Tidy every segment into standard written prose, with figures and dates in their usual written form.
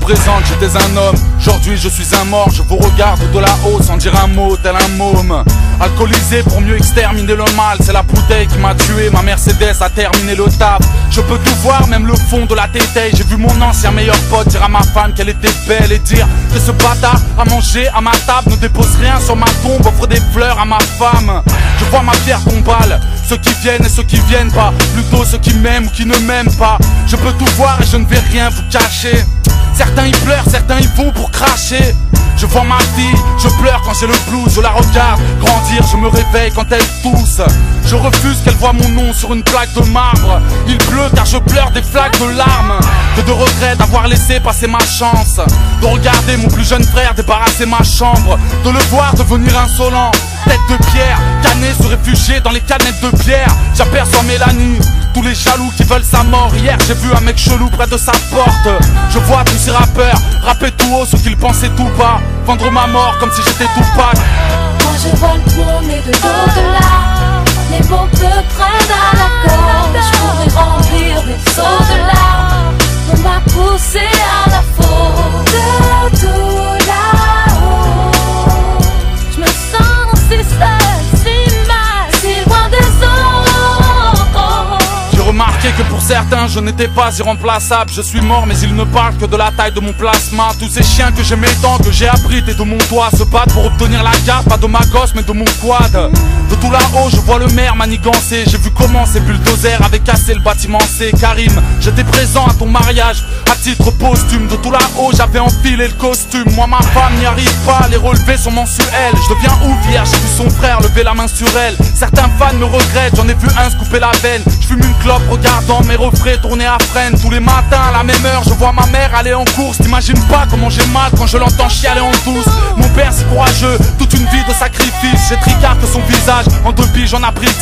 présente, j'étais un homme. Aujourd'hui je suis un mort, je vous regarde de là-haut sans dire un mot, tel un môme. Alcoolisé pour mieux exterminer le mal, c'est la bouteille qui m'a tué, ma Mercedes a terminé le taf. Je peux tout voir, même le fond de la tétaille. J'ai vu mon ancien meilleur pote dire à ma femme qu'elle était belle et dire que ce bâtard a mangé à ma table ne dépose rien sur ma tombe, offre des fleurs à ma femme. Je vois ma pierre tombale, ceux qui viennent et ceux qui viennent pas, plutôt ceux qui m'aiment ou qui ne m'aiment pas. Je peux tout voir et je ne vais rien vous cacher. Certains y pleurent, certains y vont pour cracher. Je vois ma fille, je pleure quand j'ai le blues. Je la regarde grandir, je me réveille quand elle tousse. Je refuse qu'elle voie mon nom sur une plaque de marbre. Il pleut car je pleure des flaques de larmes. Que de regrets d'avoir laissé passer ma chance, de regarder mon plus jeune frère débarrasser ma chambre, de le voir devenir insolent. Tête de pierre, canet se réfugier dans les canettes de bière. J'aperçois Mélanie, tous les jaloux qui veulent sa mort. Hier j'ai vu un mec chelou près de sa porte. Je vois tous ces rappeurs rapper tout haut ce qu'ils pensaient tout bas, vendre ma mort comme si j'étais Tupac. Moi je vois le monde et de l'au-delà. Les mots me prennent à la gorge. Je pourrais remplir des seaux de larmes. On m'a poussé à la faute. De tout là-haut, je me sens si seule, si mal, si loin des autres. J'ai remarqué que pour certains je n'étais pas irremplaçable. Je suis mort mais ils ne parlent que de la taille de mon plasma. Tous ces chiens que j'aimais tant, que j'ai abrités de mon toit, se battent pour obtenir la garde, pas de ma gosse mais de mon quad. De tout là-haut je vois le maire manigancer. J'ai vu comment ces bulldozers avaient cassé le bâtiment C. Karim, j'étais présent à ton mariage à titre posthume. De tout là-haut j'avais enfilé le costume. Moi ma femme n'y arrive pas, les relevés sont mensuels. Je deviens ouf, hier j'ai vu son frère lever la main sur elle. Certains fans me regrettent, j'en ai vu un se couper la veine. Je fume une clope regardant mes refrains tourner à freine. Tous les matins à la même heure je vois ma mère aller en course. T'imagines pas comment j'ai mal quand je l'entends chialer en douce. Mon père c'est courageux, toute une vie de sacrifice. J'ai tricarte son visage, en 2 piges j'en ai pris 10.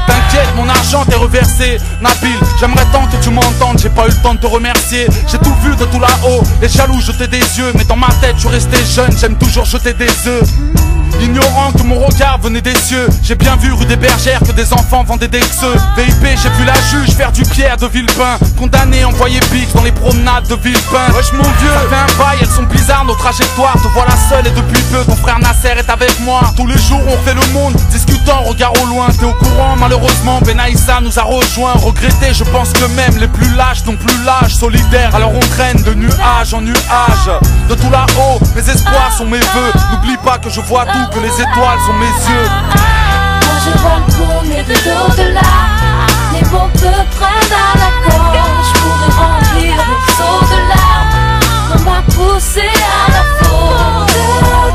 T'inquiète, mon argent t'est reversé. Nabil, j'aimerais tant que tu m'entendes, j'ai pas eu le temps de te remercier. J'ai tout vu de tout là-haut, les jaloux jetaient des yeux. Mais dans ma tête je suis resté jeune, j'aime toujours jeter des œufs. Ignorant que mon regard venait des cieux, j'ai bien vu rue des Bergères que des enfants vendaient des xeux. VIP, j'ai vu la juge faire du Pierre de Villepin, condamné, envoyé pique dans les promenades de Villepin. Wesh mon vieux, ça fait un bail, elles sont bizarres nos trajectoires. Te voilà seul et depuis peu ton frère Nasser est avec moi. Tous les jours on fait le monde, discutant, regard au loin. T'es au courant malheureusement, Benaïssa nous a rejoint. Regretté, je pense que même les plus lâches n'ont plus l'âge. Solidaire, alors on traîne de nuage en nuage. De tout là-haut, mes espoirs sont mes vœux. N'oublie pas que je vois tout, que les étoiles sont mes yeux. Moi je vois le monde et de l'au-delà. Les mots me prennent à la gorge. Je pourrais remplir des seaux de larmes. On m'a poussé à la faute.